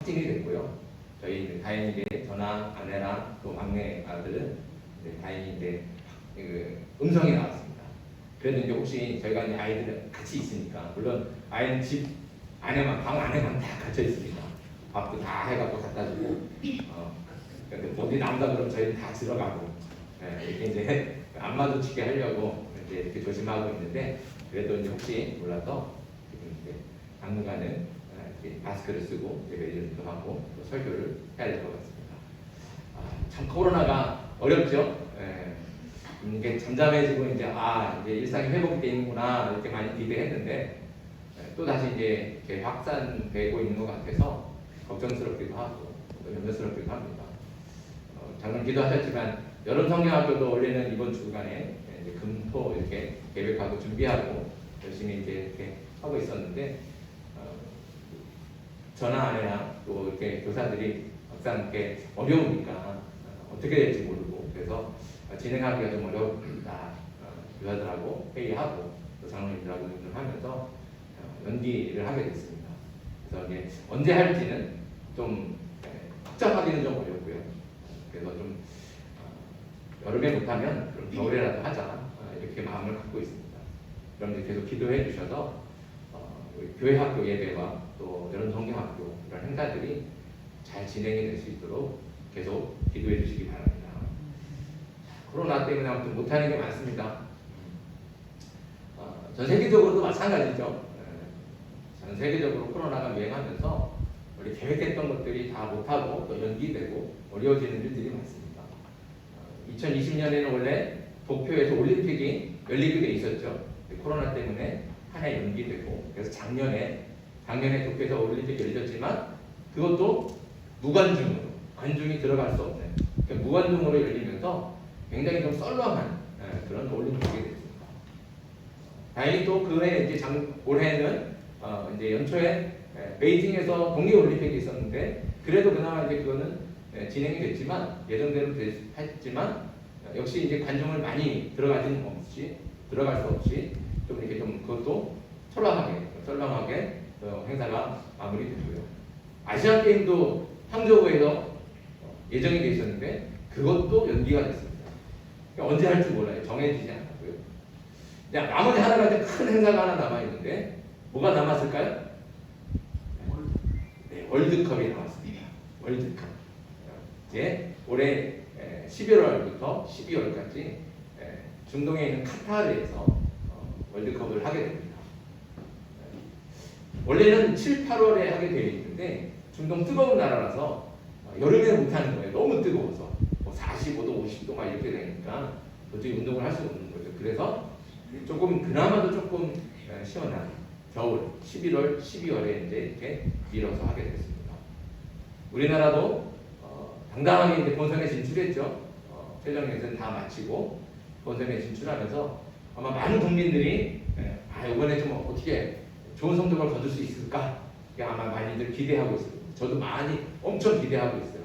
확진이 됐고요. 저희 다행히 저나 아내랑 또 막내 아들은 다행히 음성이 나왔습니다. 그래도 이제 혹시 저희가 이제 아이들 같이 있으니까, 물론 아이는 집 안에만, 방 안에만 다 갇혀 있습니다. 밥도 다 해갖고 갖다 주고, 어디 나온다 그러면 저희는 다 들어가고, 이렇게 이제 안 마주치게 하려고 이렇게 조심하고 있는데, 그래도 이제 혹시 몰라서 지금 이제 당분간은 이렇게 마스크를 쓰고 예배를 하고 또 설교를 해야 될 것 같습니다. 참 코로나가 어렵죠. 이게 잠잠해지고 이제 이제 일상이 회복이 되는구나 이렇게 많이 기대했는데 또 다시 이제 확산되고 있는 것 같아서 걱정스럽기도 하고 또 염려스럽기도 합니다. 방금 기도하셨지만 여름 성경학교도 원래는 이번 주간에 이제 금토 이렇게 계획하고 준비하고 열심히 이제 이렇게 하고 있었는데 저나 아내나 또 이렇게 교사들이 막상 이렇게 어려우니까 어떻게 될지 모르고 그래서 진행하기가 좀 어렵다. 교사들하고 회의하고 또 장로님들하고 좀 하면서 연기를 하게 됐습니다. 그래서 이제 언제 할지는 좀 확정하기는 좀 어렵고요. 그래서 좀 여름에 못하면 그럼 겨울에라도 하자 이렇게 마음을 갖고 있습니다. 여러분들 계속 기도해 주셔서 우리 교회 학교 예배와 또 여름 성경학교 이런 행사들이 잘 진행이 될 수 있도록 계속 기도해 주시기 바랍니다. 코로나 때문에 아무튼 못하는 게 많습니다. 전 세계적으로도 마찬가지죠. 전 세계적으로 코로나가 유행하면서 우리 계획했던 것들이 다 못하고 또 연기되고 어려워지는 일들이 많습니다. 2020년에는 원래 도쿄에서 올림픽이 열리게 돼 있었죠. 코로나 때문에 한 해 연기되고 그래서 작년에 도쿄에서 올림픽이 열렸지만 그것도 무관중으로 관중이 들어갈 수 없는 그러니까 무관중으로 열리면서 굉장히 좀 썰렁한 그런 올림픽이 됐습니다. 다행히 또 그 해 이제 올해는 이제 연초에 베이징에서 동계올림픽이 있었는데 그래도 그나마 이제 그거는 진행이 됐지만 예정대로 했지만 역시 이제 관중을 많이 들어갈 수 없이 좀 이렇게 좀 그것도 썰렁하게 행사가 마무리됐고요. 아시안 게임도 항저우에서 예정이 돼 있었는데 그것도 연기가 됐습니다. 그러니까 언제 할지 몰라요. 정해지지 않았고요. 나머지 하나가 큰 행사가 하나 남아 있는데 뭐가 남았을까요? 네, 월드컵이 남았습니다. 월드컵. 이제 올해 11월부터 12월까지 중동에 있는 카타르에서 월드컵을 하게 됩니다. 원래는 7, 8월에 하게 되어 있는데 중동 뜨거운 나라라서 여름에 못하는 거예요. 너무 뜨거워서 45도, 50도 막 이렇게 되니까 도저히 운동을 할 수가 없는 거죠. 그래서 그나마도 조금 시원한 겨울 11월, 12월에 이제 이렇게 밀어서 하게 됐습니다. 우리나라도 당당하게 이제 본선에 진출했죠. 최종 예선 다 마치고 본선에 진출하면서 아마 많은 국민들이 이번에 좀 어떻게 좋은 성적을 거둘 수 있을까 아마 많이들 기대하고 있습니다. 저도 엄청 기대하고 있어요.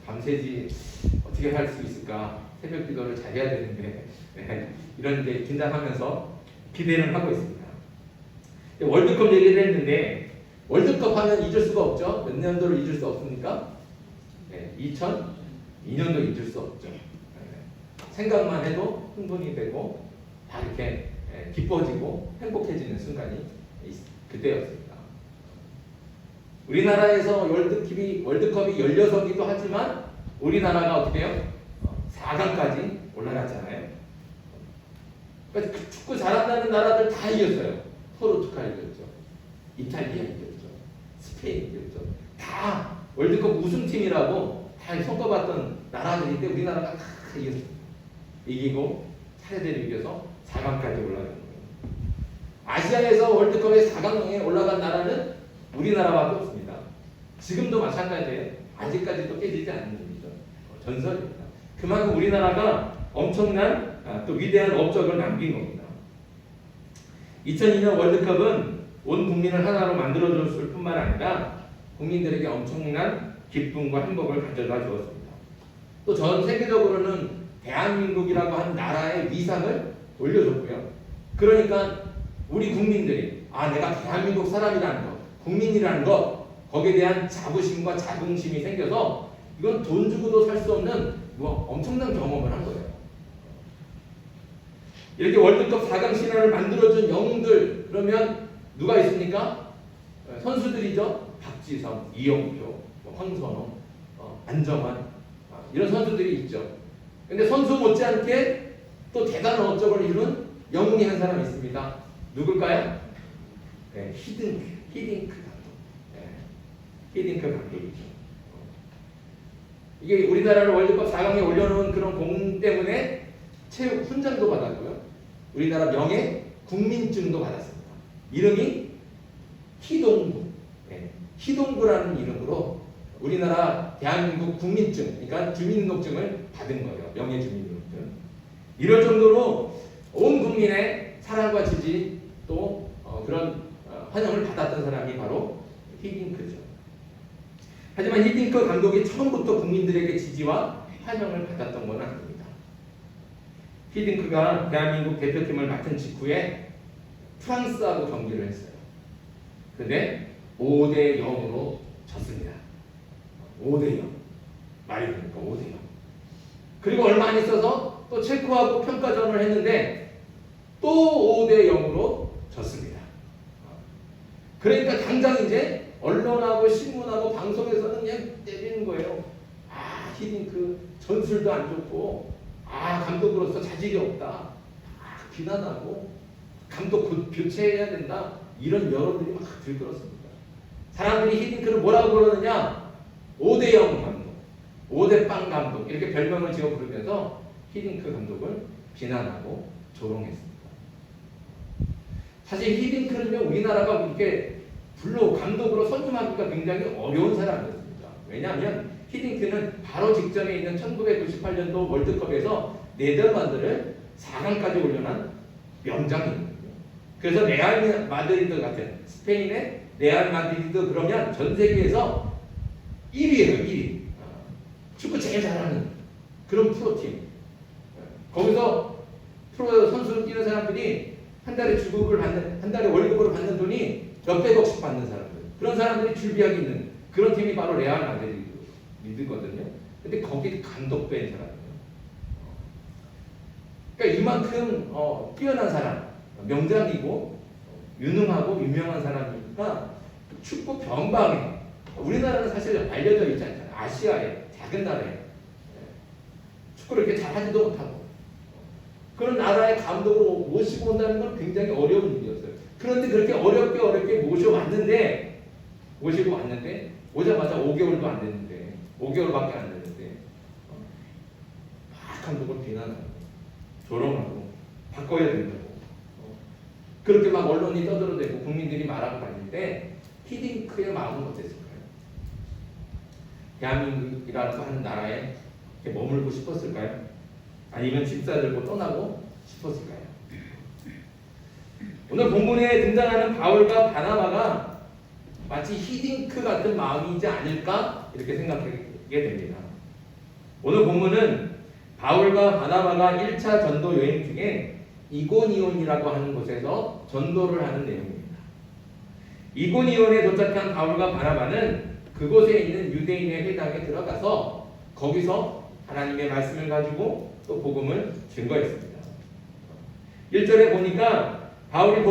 밤새지 어떻게 할 수 있을까 새벽 기도를 잘 해야 되는데 이런 데 긴장하면서 기대를 하고 있습니다. 월드컵 얘기를 했는데 월드컵 하면 잊을 수가 없죠. 몇 년도를 잊을 수 없습니까? 2002년도 잊을 수 없죠. 생각만 해도 흥분이 되고 다 이렇게 기뻐지고 행복해지는 순간이 그때였습니다. 우리나라에서 월드컵이 열려서기도 하지만 우리나라가 어떻게 해요? 4강까지 올라갔잖아요. 그러니까 축구 잘한다는 나라들 다 이겼어요. 포르투갈 이겼죠. 이탈리아 이겼죠. 스페인 이겼죠. 다 월드컵 우승팀이라고 다 손꼽았던 나라들인데 우리나라가 다 이겼어요. 이기고 차례대로 이겨서 4강까지 올라간 거예요. 아시아에서 월드컵에 4강에 올라간 나라는 우리나라밖에 없습니다. 지금도 마찬가지예요. 아직까지도 깨지지 않는 일이죠. 전설입니다. 그만큼 우리나라가 엄청난 또 위대한 업적을 남긴 겁니다. 2002년 월드컵은 온 국민을 하나로 만들어줬을 뿐만 아니라 국민들에게 엄청난 기쁨과 행복을 가져다 주었습니다. 또 전 세계적으로는 대한민국이라고 하는 나라의 위상을 올려줬고요. 그러니까 우리 국민들이 내가 대한민국 사람이라는 것, 국민이라는 것 거기에 대한 자부심과 자긍심이 생겨서 이건 돈 주고도 살 수 없는 뭐 엄청난 경험을 한 거예요. 이렇게 월드컵 4강 신화를 만들어준 영웅들 그러면 누가 있습니까? 선수들이죠. 박지성, 이영표, 황선홍, 안정환 이런 선수들이 있죠. 근데 선수 못지않게 또 대단한 업적을 이룬 영웅이 한 사람이 있습니다. 누굴까요? 네, 히딩크 감독. 네, 히딩크 감독이죠. 이게 우리나라를 월드컵 4강에 올려놓은 그런 공 때문에 체육 훈장도 받았고요. 우리나라 명예 국민증도 받았습니다. 이름이 희동구. 네, 희동구라는 이름으로 우리나라 대한민국 국민증, 그러니까 주민등록증을 받은 거예요. 명예 주민등록증. 이럴 정도로 온 국민의 사랑과 지지 또 그런 환영을 받았던 사람이 바로 히딩크죠. 하지만 히딩크 감독이 처음부터 국민들에게 지지와 환영을 받았던 건 아닙니다. 히딩크가 대한민국 대표팀을 맡은 직후에 프랑스하고 경기를 했어요. 근데 5대 0으로 졌습니다. 5대 0. 말이 그러니까 5대 0. 그리고 얼마 안 있어서 또 체코하고 평가전을 했는데 또 5대 0으로 졌습니다. 그러니까 당장 이제 언론하고 신문하고 방송에서는 그냥 때리는 거예요. 아, 히딩크 전술도 안 좋고, 아, 감독으로서 자질이 없다. 아, 비난하고 감독 교체해야 된다. 이런 여론들이 막 들끓었습니다. 사람들이 히딩크를 뭐라고 부르느냐? 5대 0 감독, 5대 빵 감독 이렇게 별명을 지어 부르면서 히딩크 감독을 비난하고 조롱했습니다. 사실 히딩크는요, 우리나라가 이렇게 불로 감독으로 선임하기가 굉장히 어려운 사람이었습니다. 왜냐하면 히딩크는 바로 직전에 있는 1998년도 월드컵에서 네덜란드를 4강까지 올려놓은 명장이거든요. 그래서 레알 마드리드 같은 스페인의 레알 마드리드 그러면 전 세계에서 1위예요, 1위. 축구 제일 잘하는 그런 프로팀. 거기서 프로 선수 뛰는 사람들이 한 달에 주급을 받는, 한 달에 월급으로 받는 돈이 몇백억씩 받는 사람들. 그런 사람들이 줄비하게 있는 그런 팀이 바로 레알 마드리드거든요. 근데 거기 감독된 사람이에요. 그러니까 이만큼 뛰어난 사람, 명장이고 유능하고 유명한 사람이니까 축구 변방에 우리나라는 사실 알려져 있지 않잖아요. 아시아의 작은 나라에 축구를 이렇게 잘하지도 못하고 그런 나라의 감독으로 모시고 온다는 건 굉장히 어려운 일이었어요. 그런데 그렇게 어렵게 모시고 왔는데 오자마자 5개월도 안 됐는데 5개월밖에 안 됐는데 막 감독을 비난하고 조롱하고 바꿔야 된다고 그렇게 막 언론이 떠들어대고 국민들이 말하고 다니는데 히딩크의 마음은 어땠을까요? 대한민국이라고 하는 나라에 머물고 싶었을까요? 아니면 집사 들고 떠나고 싶었을까요? 오늘 본문에 등장하는 바울과 바나바가 마치 히딩크 같은 마음이지 않을까 이렇게 생각하게 됩니다. 오늘 본문은 바울과 바나바가 1차 전도 여행 중에 이고니온이라고 하는 곳에서 전도를 하는 내용입니다. 이고니온에 도착한 바울과 바나바는 그곳에 있는 유대인의 회당에 들어가서 거기서 하나님의 말씀을 가지고 또 복음을 증거했습니다. 1절에 보니까 바울이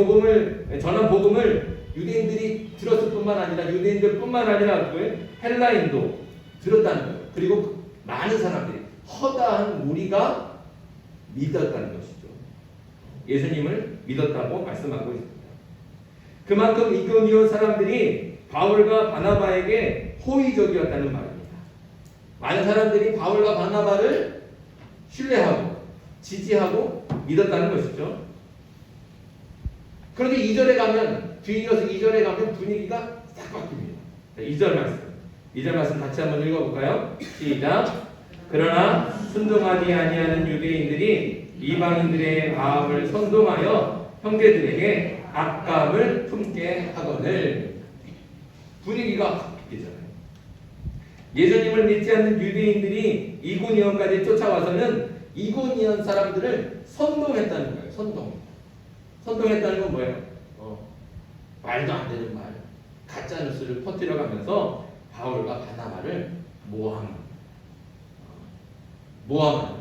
전한 복음을 유대인들이 들었을 뿐만 아니라 유대인들뿐만 아니라 그 헬라인도 들었다는 거예요. 그리고 많은 사람들이 허다한 무리가 믿었다는 것이죠. 예수님을 믿었다고 말씀하고 있습니다. 그만큼 이고니온 사람들이 바울과 바나바에게 호의적이었다는 말입니다. 많은 사람들이 바울과 바나바를 신뢰하고 지지하고 믿었다는 것이죠. 그런데 2절에 가면 뒤이어서 2절에 가면 분위기가 싹 바뀝니다. 2절 말씀 같이 한번 읽어볼까요? 시작. 그러나 순종하지 아니하는 유대인들이 이방인들의 마음을 선동하여 형제들에게 악감을 품게 하거늘. 분위기가 바뀌잖아요. 예수님을 믿지 않는 유대인들이 이고니온까지 쫓아와서는 이고니온 사람들을 선동했다는 거예요. 선동했다는 건 뭐예요? 말도 안 되는 말, 가짜 뉴스를 퍼뜨려가면서 바울과 바나바를 모함하는 거죠.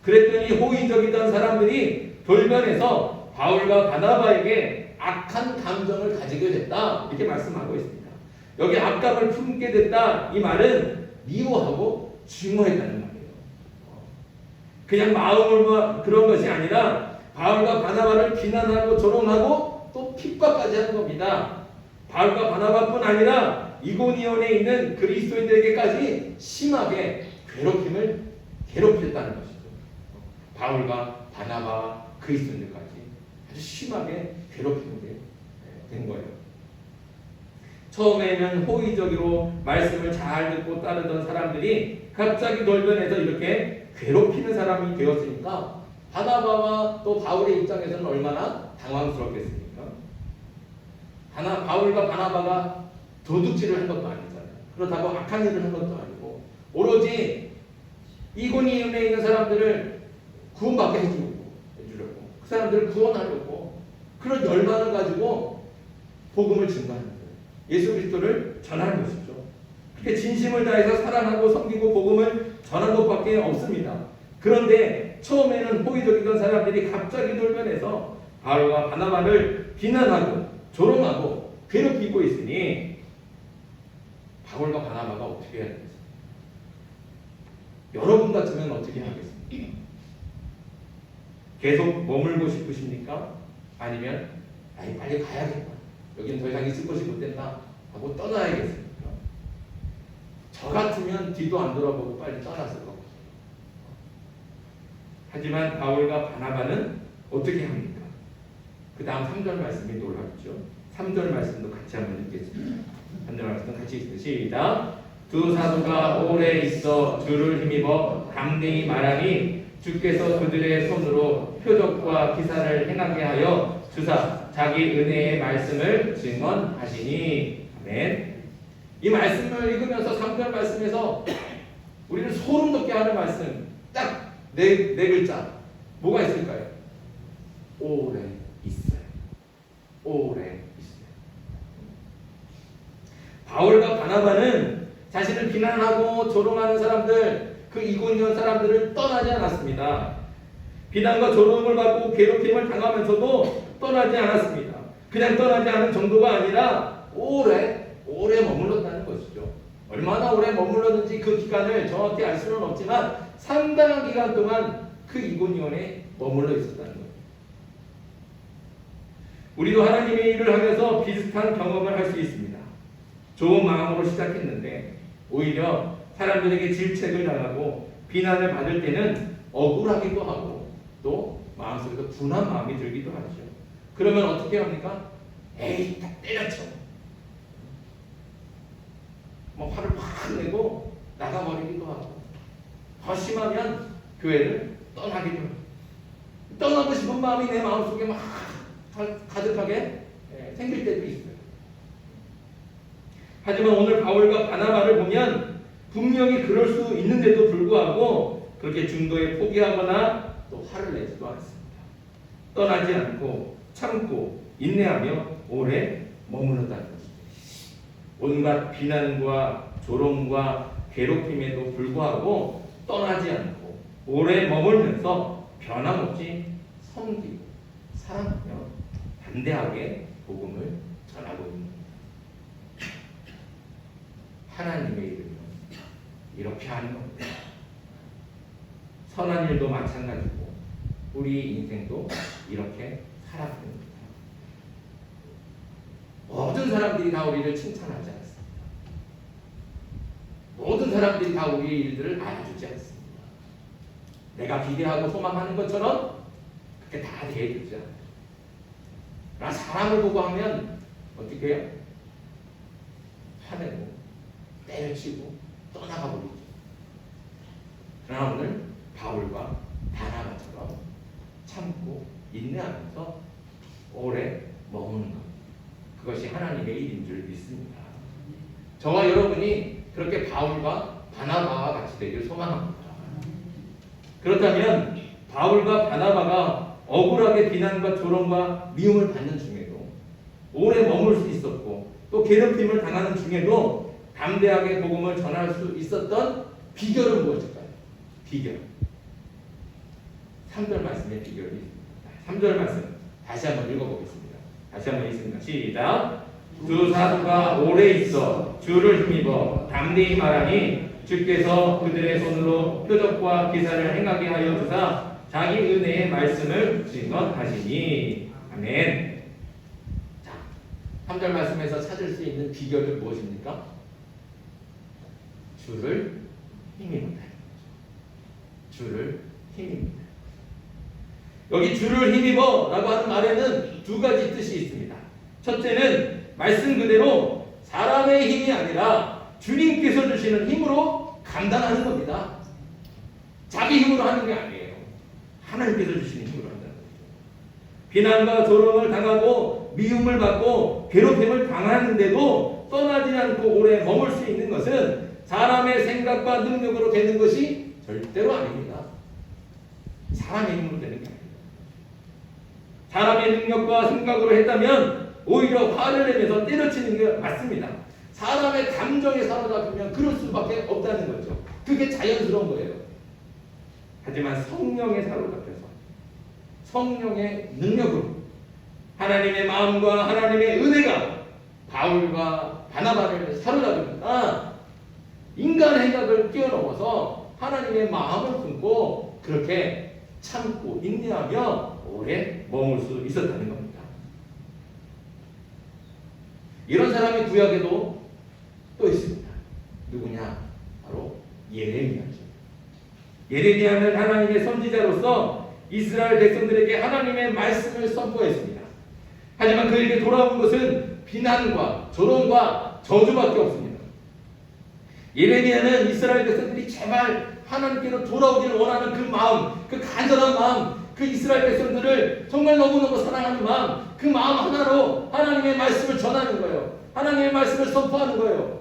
그랬더니 호의적이던 사람들이 돌변해서 바울과 바나바에게 악한 감정을 가지게 됐다, 이렇게 말씀하고 있습니다. 여기 악감을 품게 됐다, 이 말은 미워하고 증오했다는 말이에요. 그냥 마음으로 그런 것이 아니라 바울과 바나바를 비난하고 조롱하고 또 핍박까지 하는 겁니다. 바울과 바나바뿐 아니라 이고니온에 있는 그리스도인들에게까지 심하게 괴롭혔다는 것이죠. 바울과 바나바와 그리스도인들까지 아주 심하게 괴롭히게 된 거예요. 처음에는 호의적으로 말씀을 잘 듣고 따르던 사람들이 갑자기 돌변해서 이렇게 괴롭히는 사람이 되었으니까 바나바와 또 바울의 입장에서는 얼마나 당황스럽겠습니까? 바울과 바나바가 도둑질을 한 것도 아니잖아요. 그렇다고 악한 일을 한 것도 아니고 오로지 이고니온에 있는 사람들을 구원받게 해주려고 그 사람들을 구원하려고 그런 열망을 가지고 복음을 증거하는 거예요. 예수 그리스도를 전하는 것이죠. 그렇게 진심을 다해서 사랑하고 섬기고 복음을 전한 것밖에 없습니다. 그런데 처음에는 호의적이던 사람들이 갑자기 돌변해서 바울과 바나바를 비난하고 조롱하고 괴롭히고 있으니 바울과 바나바가 어떻게 해야 되겠습니까? 여러분 같으면 어떻게 하겠습니까? 계속 머물고 싶으십니까? 아니면 빨리 가야겠다, 여기는 더 이상 있을 것이 못 된다 하고 떠나야겠습니까? 저 같으면 뒤도 안 돌아보고 빨리 떠났을 거거든요. 하지만 바울과 바나바는 어떻게 합니까? 그 다음 3절 말씀이 놀랍죠. 3절 말씀도 같이 한번 읽겠습니다. 3절 말씀 같이 읽습니다. 시작. 두 사도가 오래 있어 주를 힘입어 담대히 말하니 주께서 그들의 손으로 표적과 기사를 행하게 하여 주사 자기 은혜의 말씀을 증언하시니. 아멘. 이 말씀을 읽으면서 3절 말씀에서 우리를 소름 돋게 하는 말씀 딱 네 글자 뭐가 있을까요? 오래 있어요. 오래 있어요. 바울과 바나바는 자신을 비난하고 조롱하는 사람들, 그 이고니온 사람들을 떠나지 않았습니다. 비난과 조롱을 받고 괴롭힘을 당하면서도 떠나지 않았습니다. 그냥 떠나지 않은 정도가 아니라 오래 머물렀다는 것이죠. 얼마나 오래 머물렀는지 그 기간을 정확히 알 수는 없지만 상당한 기간 동안 그 이고니온에 머물러 있었다는 거예요. 우리도 하나님의 일을 하면서 비슷한 경험을 할 수 있습니다. 좋은 마음으로 시작했는데 오히려 사람들에게 질책을 당하고 비난을 받을 때는 억울하기도 하고 또 마음속에서 분한 마음이 들기도 하죠. 그러면 어떻게 합니까? 에이, 다 때려쳐. 화를 확 내고 나가버리기도 하고, 더 심하면 교회를 떠나기도 하고, 떠나고 싶은 마음이 내 마음속에 막 가득하게 생길 때도 있어요. 하지만 오늘 바울과 바나바를 보면 분명히 그럴 수 있는데도 불구하고 그렇게 중도에 포기하거나 또 화를 내지도 않습니다. 떠나지 않고 참고 인내하며 오래 머무른다는 것입니다. 온갖 비난과 조롱과 괴롭힘에도 불구하고 떠나지 않고 오래 머물면서 변함없이 섬기고 사랑하며 담대하게 복음을 전하고 있는 겁니다. 하나님의 이름은 이렇게 하는 겁니다. 선한 일도 마찬가지고 우리 인생도 이렇게 살아가는 겁니다. 모든 사람들이 다 우리를 칭찬하지 않습니다. 모든 사람들이 다 우리의 일들을 알아주지 않습니다. 내가 기대하고 소망하는 것처럼 그렇게 다 대해주지 않아요. 그러나 사람을 보고 하면 어떻게 해요? 화내고 때려치고 떠나가 버리죠. 그러나 오늘 바울과 바나바처럼 참고 인내하면서 오래 머무는 것, 그것이 하나님의 일인 줄 믿습니다. 저와 여러분이 그렇게 바울과 바나바와 같이 되길 소망합니다. 그렇다면 바울과 바나바가 억울하게 비난과 조롱과 미움을 받는 중에도 오래 머물 수 있었고 또 괴롭힘을 당하는 중에도 담대하게 복음을 전할 수 있었던 비결은 무엇일까요? 비결. 3절 말씀의 비결이 있습니다. 3절 말씀 다시 한번 읽어보겠습니다. 다시 한번 읽습니다. 시작. 두 사도가 오래 있어 주를 힘입어 담대히 말하니 주께서 그들의 손으로 표적과 기사를 행하게 하여 주사 자기 은혜의 말씀을 증언하시니. 아멘. 자, 3절 말씀에서 찾을 수 있는 비결은 무엇입니까? 주를 힘입는다. 주를 힘입니다. 여기 주를 힘입어 라고 하는 말에는 두 가지 뜻이 있습니다. 첫째는 말씀 그대로 사람의 힘이 아니라 주님께서 주시는 힘으로 감당하는 겁니다. 자기 힘으로 하는 게 아니에요. 하나님께서 주시는 힘으로 한다는 거죠. 비난과 조롱을 당하고 미움을 받고 괴롭힘을 당하는데도 떠나지 않고 오래 머물 수 있는 것은 사람의 생각과 능력으로 되는 것이 절대로 아닙니다. 사람의 힘으로 되는 게 아닙니다. 사람의 능력과 생각으로 했다면 오히려 화를 내면서 때려치는 게 맞습니다. 사람의 감정에 사로잡히면 그럴 수밖에 없다는 거죠. 그게 자연스러운 거예요. 하지만 성령에 사로잡혀서 성령의 능력으로 하나님의 마음과 하나님의 은혜가 바울과 바나바를 사로잡으니까 인간의 생각을 뛰어넘어서 하나님의 마음을 품고 그렇게 참고 인내하며 오래 머물 수 있었다는 겁니다. 이런 사람이 구약에도 또 있습니다. 누구냐? 바로 예레미야죠. 예레미야는 하나님의 선지자로서 이스라엘 백성들에게 하나님의 말씀을 선포했습니다. 하지만 그에게 돌아온 것은 비난과 조롱과 저주밖에 없습니다. 예레미야는 이스라엘 백성들이 제발 하나님께로 돌아오기를 원하는 그 마음, 그 간절한 마음, 그 이스라엘 백성들을 정말 너무너무 사랑하는 마음, 그 마음 하나로 하나님의 말씀을 전하는 거예요. 하나님의 말씀을 선포하는 거예요.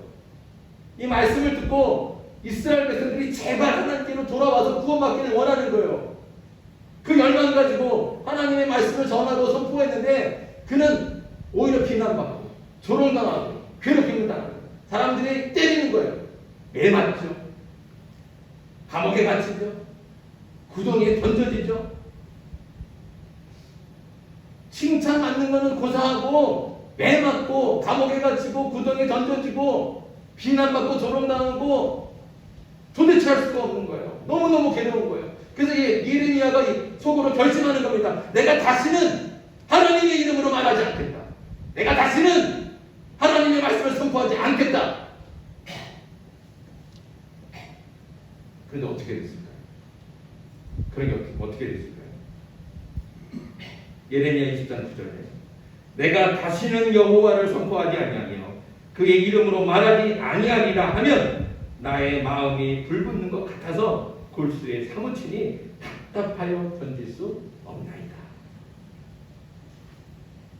이 말씀을 듣고 이스라엘 백성들이 제발 하나님께로 돌아와서 구원받기를 원하는 거예요. 그 열망 가지고 하나님의 말씀을 전하고 선포했는데 그는 오히려 비난받고 조롱당하고 괴롭힘을 당하고 사람들이 때리는 거예요. 매 맞죠. 감옥에 갇히죠. 구덩이에 던져지죠. 칭찬받는 거는 고사하고 매 맞고 감옥에 갇히고 구덩이에 던져지고 비난받고 조롱당하고 도대체 할 수가 없는 거예요. 너무너무 괴로운 거예요. 그래서 예레미야가 속으로 결심하는 겁니다. 내가 다시는 하나님의 이름으로 말하지 않겠다. 내가 다시는 하나님의 말씀을 선포하지 않겠다. 그런데 어떻게 됐을까요? 그런 게 어떻게 됐을까요? 예레미야 20장 9절에 내가 다시는 여호와를 선포하지 아니하며 그의 이름으로 말하지 아니하리라 하면 나의 마음이 불붙는 것 같아서 골수에 사무치니 답답하여 견딜 수 없나이다.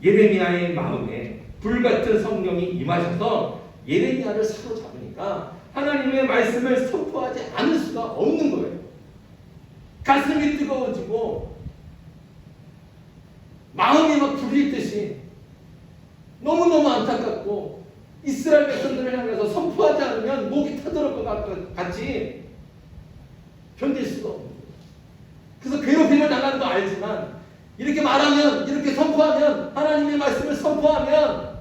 예레미야의 마음에 불같은 성령이 임하셔서 예레미야를 사로잡으니까 하나님의 말씀을 선포하지 않을 수가 없는 거예요. 가슴이 뜨거워지고 마음이 막 불리듯이 너무너무 안타깝고 이스라엘 백성들을 향해서 선포하지 않으면 목이 타들어올 것 같이 견딜 수가 없는 거예요. 그래서 괴롭힘을 당하는 거 알지만 이렇게 말하면 이렇게 선포하면 하나님의 말씀을 선포하면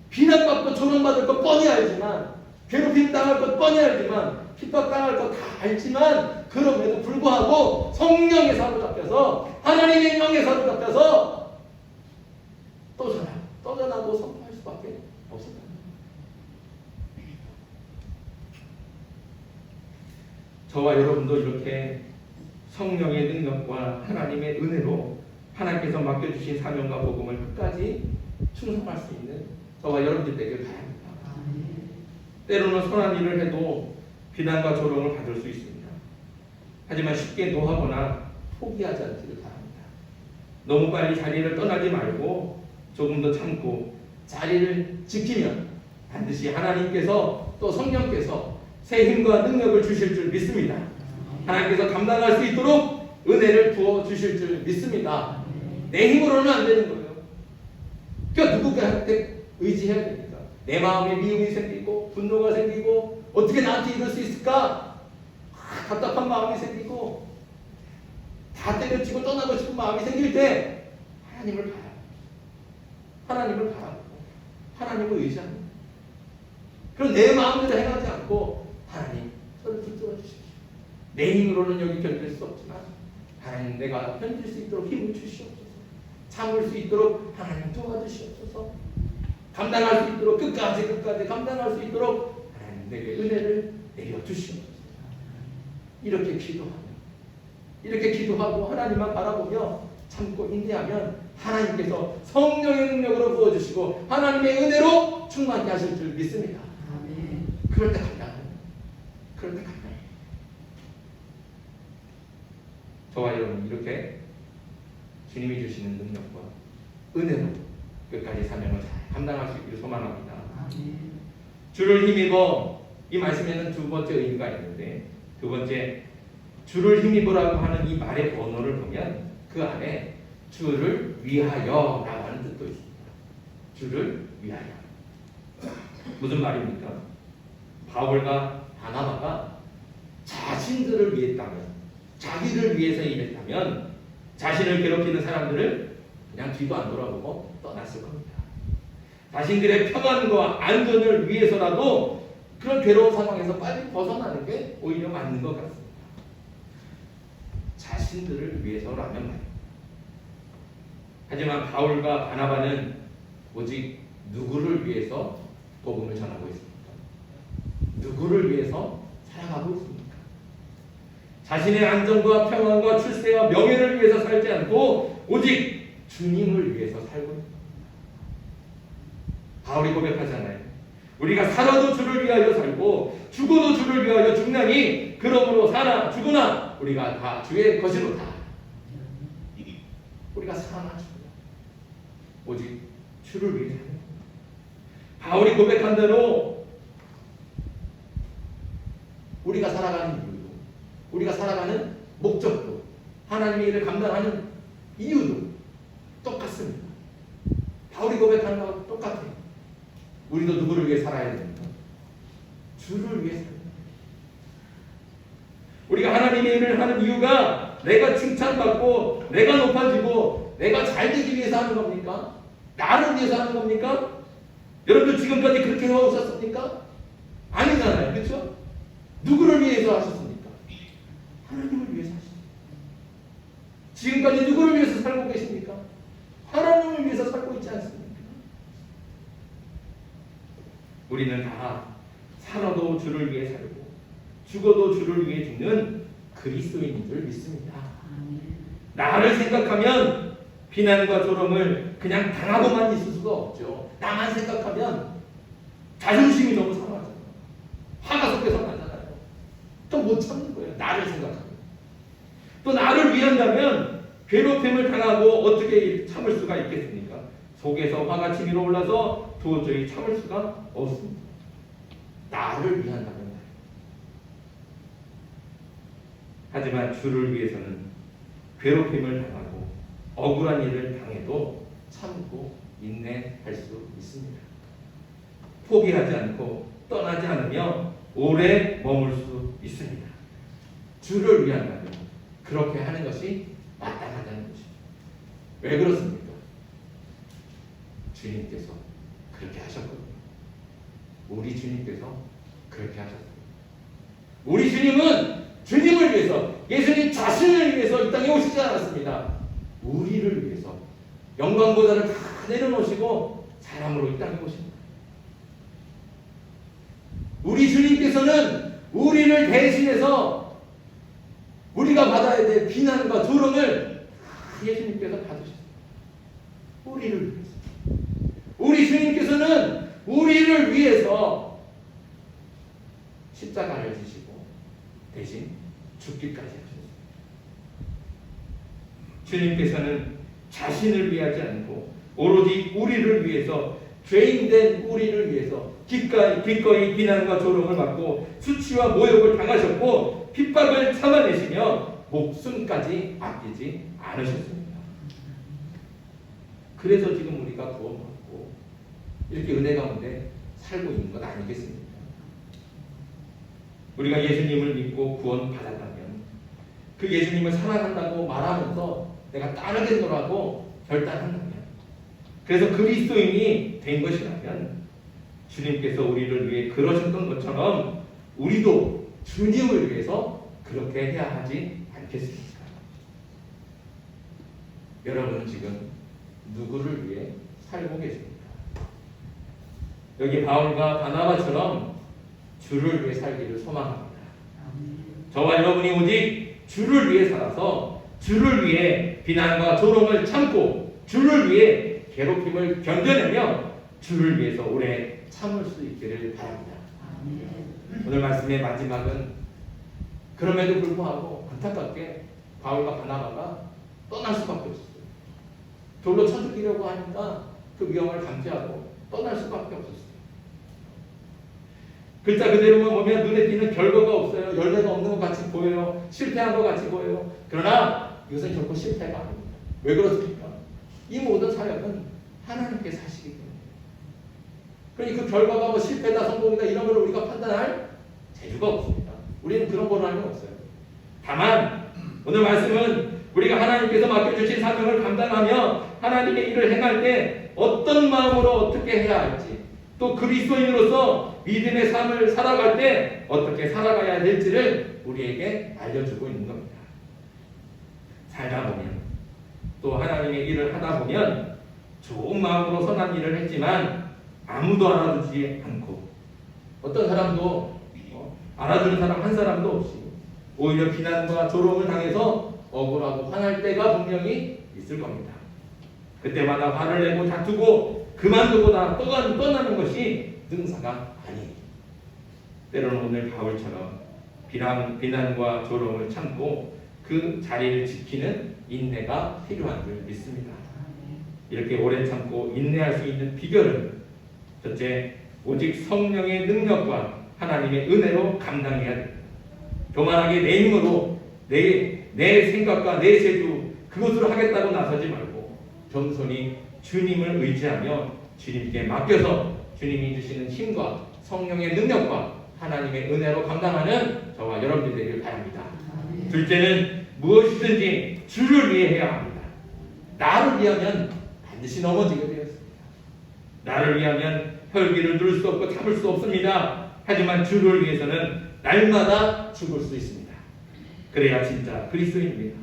비난받고 조롱받을 거 뻔히 알지만 괴롭힘 당할 것 뻔히 알지만 핍박 당할 거 다 알지만 그럼에도 불구하고 성령에 사로잡혀서 하나님의 영에 사로잡혀서 떠전하고 선포할 수밖에 없습니다. 저와 여러분도 이렇게 성령의 능력과 하나님의 은혜로 하나님께서 맡겨주신 사명과 복음을 끝까지 충성할 수 있는 저와 여러분들 되길 바랍니다. 때로는 선한 일을 해도 비난과 조롱을 받을 수 있습니다. 하지만 쉽게 노하거나 포기하지 않기를 바랍니다. 너무 빨리 자리를 떠나지 말고 조금 더 참고 자리를 지키면 반드시 하나님께서 또 성령께서 새 힘과 능력을 주실 줄 믿습니다. 하나님께서 감당할 수 있도록 은혜를 부어 주실 줄 믿습니다. 내 힘으로는 안 되는 거예요. 그러니까 누구한테 의지해야 됩니다. 내 마음에 미움이 생기고 분노가 생기고 어떻게 나한테 이럴 수 있을까? 답답한 마음이 생기고 다 때려치고 떠나고 싶은 마음이 생길 때 하나님을 봐야 합니다. 하나님을 바라보고 하나님을 의지합니다. 그럼 내 마음대로 행하지 않고 하나님 저를 붙들어 주십시오. 내 힘으로는 여기 견딜 수 없지만 하나님 내가 견딜 수 있도록 힘을 주시옵소서. 참을 수 있도록 하나님 도와주시옵소서. 감당할 수 있도록 끝까지 감당할 수 있도록 하나님 내게 은혜를 내려주시옵소서. 이렇게 기도하고 하나님만 바라보며 참고 인내하면 하나님께서 성령의 능력으로 부어주시고 하나님의 은혜로 충만케 하실 줄 믿습니다. 아멘. 그럴 때 감당합니다. 저와 여러분 이렇게 주님이 주시는 능력과 은혜로 끝까지 사명을 잘 감당할 수 있기를 소망합니다. 아멘. 주를 힘입어, 이 말씀에는 두 번째 의미가 있는데, 두 번째 주를 힘입으라고 하는 이 말의 번호를 보면 그 안에 주를 위하여라고 하는 뜻도 있습니다. 주를 위하여. 무슨 말입니까? 바울과 바나바가 자신들을 위했다면, 자기를 위해서 일했다면 자신을 괴롭히는 사람들을 그냥 뒤도 안 돌아보고 떠났을 겁니다. 자신들의 평안과 안전을 위해서라도 그런 괴로운 상황에서 빨리 벗어나는 게 오히려 맞는 것 같습니다. 자신들을 위해서라면 말입니다. 하지만 바울과 바나바는 오직 누구를 위해서 복음을 전하고 있습니까? 누구를 위해서 살아가고 있습니까? 자신의 안전과 평안과 출세와 명예를 위해서 살지 않고 오직 주님을 위해서 살고 있습니다. 바울이 고백하잖아요. 우리가 살아도 주를 위하여 살고 죽어도 주를 위하여 죽나니 그러므로 사나 죽으나 우리가 다 주의 것이로다. 우리가 사나 죽으나 오직 주를 위해 사는 겁니다. 바울이 고백한 대로 우리가 살아가는 이유도, 우리가 살아가는 목적도, 하나님의 일을 감당하는 이유도 똑같습니다. 바울이 고백하는 것과 똑같아요. 우리도 누구를 위해 살아야 됩니까? 주를 위해 살아야 됩니다. 우리가 하나님의 일을 하는 이유가 내가 칭찬받고 내가 높아지고 내가 잘 되기 위해서 하는 겁니까? 나를 위해서 하는 겁니까? 여러분들 지금까지 그렇게 해오셨습니까? 아니잖아요. 그렇죠? 누구를 위해서 하셨습니까? 하나님을 위해서 하셨습니다. 지금까지 누구를 위해서 살고 계십니까? 하나님을 위해서 살고 있지 않습니까? 우리는 다 살아도 주를 위해 살고 죽어도 주를 위해 죽는 그리스도인인 줄 믿습니다. 나를 생각하면 비난과 조롱을 그냥 당하고만 있을 수가 없죠. 나만 생각하면 자존심이 너무 상하잖아요. 화가 속에서 나잖아요. 또 못 참는 거예요. 나를 생각하면. 또 나를 위한다면 괴롭힘을 당하고 어떻게 참을 수가 있겠습니까? 속에서 화가 치밀어 올라서 도저히 참을 수가 없습니다. 나를 위한다면 말이에요. 하지만 주를 위해서는 괴롭힘을 당하고 억울한 일을 당해도 참고 인내할 수 있습니다. 포기하지 않고 떠나지 않으며 오래 머물 수 있습니다. 주를 위한다면 그렇게 하는 것이 마땅하다는 것이죠. 왜 그렇습니까? 주님께서 그렇게 하셨거든요. 우리 주님께서 그렇게 하셨습니다. 우리 주님은 주님을 위해서, 예수님 자신을 위해서 이 땅에 오시지 않았습니다. 우리를 위해서 영광보다를 다 내려놓으시고 사람으로 이 땅에 오십니다. 우리 주님께서는 우리를 대신해서 우리가 받아야 될 비난과 조롱을 다 예수님께서 받으셨습니다. 우리를 위해서. 우리 주님께서는 우리를 위해서 십자가를 지시고 대신 죽기까지 하셨습니다. 주님께서는 자신을 위하지 않고 오로지 우리를 위해서, 죄인된 우리를 위해서 기꺼이 비난과 조롱을 받고 수치와 모욕을 당하셨고 핍박을 참아내시며 목숨까지 아끼지 않으셨습니다. 그래서 지금 우리가 구원받고 이렇게 은혜 가운데 살고 있는 것 아니겠습니까? 우리가 예수님을 믿고 구원받았다면 그 예수님을 사랑한다고 말하면서 내가 따르겠노라고 결단한다면, 그래서 그리스도인이 된 것이라면 주님께서 우리를 위해 그러셨던 것처럼 우리도 주님을 위해서 그렇게 해야 하지 않겠습니까? 여러분은 지금 누구를 위해 살고 계십니까? 여기 바울과 바나바처럼 주를 위해 살기를 소망합니다. 저와 여러분이 오직 주를 위해 살아서 주를 위해 비난과 조롱을 참고 주를 위해 괴롭힘을 견뎌내며 주를 위해서 오래 참을 수 있기를 바랍니다. 오늘 말씀의 마지막은 그럼에도 불구하고 안타깝게 바울과 바나바가 떠날 수밖에 없었어요. 돌로 쳐 죽이려고 하니까 그 위험을 감지하고 떠날 수밖에 없었어요. 글자 그대로만 보면 눈에 띄는 결과가 없어요. 열매가 없는 것 같이 보여요. 실패한 것 같이 보여요. 그러나 이것은 결코 실패가 아닙니다. 왜 그렇습니까? 이 모든 사역은 하나님께서 하시기 때문에. 그러니 그 결과가 뭐 실패다 성공이다 이런 걸 우리가 판단할 재주가 없습니다. 우리는 그런 권한이 없어요. 다만 오늘 말씀은 우리가 하나님께서 맡겨주신 사명을 감당하며 하나님의 일을 행할 때 어떤 마음으로 어떻게 해야 할지, 또 그리스도인으로서 믿음의 삶을 살아갈 때 어떻게 살아가야 될지를 우리에게 알려주고 있는 겁니다. 살다 보면, 또 하나님의 일을 하다 보면 좋은 마음으로 선한 일을 했지만 아무도 알아주지 않고, 어떤 사람도 알아주는 사람 한 사람도 없이 오히려 비난과 조롱을 당해서 억울하고 화날 때가 분명히 있을 겁니다. 그때마다 화를 내고 다투고 그만두고 떠나는 것이 능사가 아니에요. 때로는 오늘 바울처럼 비난과 조롱을 참고 그 자리를 지키는 인내가 필요한 줄 믿습니다. 이렇게 오래 참고 인내할 수 있는 비결은 첫째, 오직 성령의 능력과 하나님의 은혜로 감당해야 됩니다. 교만하게 내 힘으로 내 생각과 내 재주 그것으로 하겠다고 나서지 말고 겸손히 주님을 의지하며 주님께 맡겨서 주님이 주시는 힘과 성령의 능력과 하나님의 은혜로 감당하는 저와 여러분들이 되길 바랍니다. 둘째는 무엇이든지 주를 위해 해야 합니다. 나를 위하면 반드시 넘어지게 되었습니다. 나를 위하면 혈기를 누를 수 없고 참을 수 없습니다. 하지만 주를 위해서는 날마다 죽을 수 있습니다. 그래야 진짜 그리스도인입니다.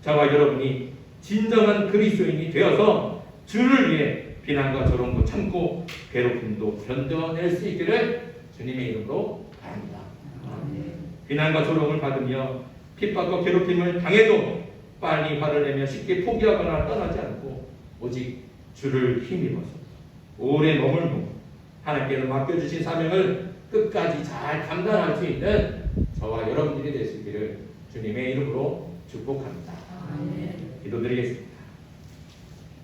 저와 여러분이 진정한 그리스도인이 되어서 주를 위해 비난과 조롱도 참고 괴롭힘도 견뎌낼 수 있기를 주님의 이름으로 바랍니다. 비난과 조롱을 받으며 핍박과 괴롭힘을 당해도 빨리 화를 내며 쉽게 포기하거나 떠나지 않고 오직 주를 힘입어서 오래 머물고 하나님께서 맡겨주신 사명을 끝까지 잘 감당할 수 있는 저와 여러분들이 될 수 있기를 주님의 이름으로 축복합니다. 기도드리겠습니다.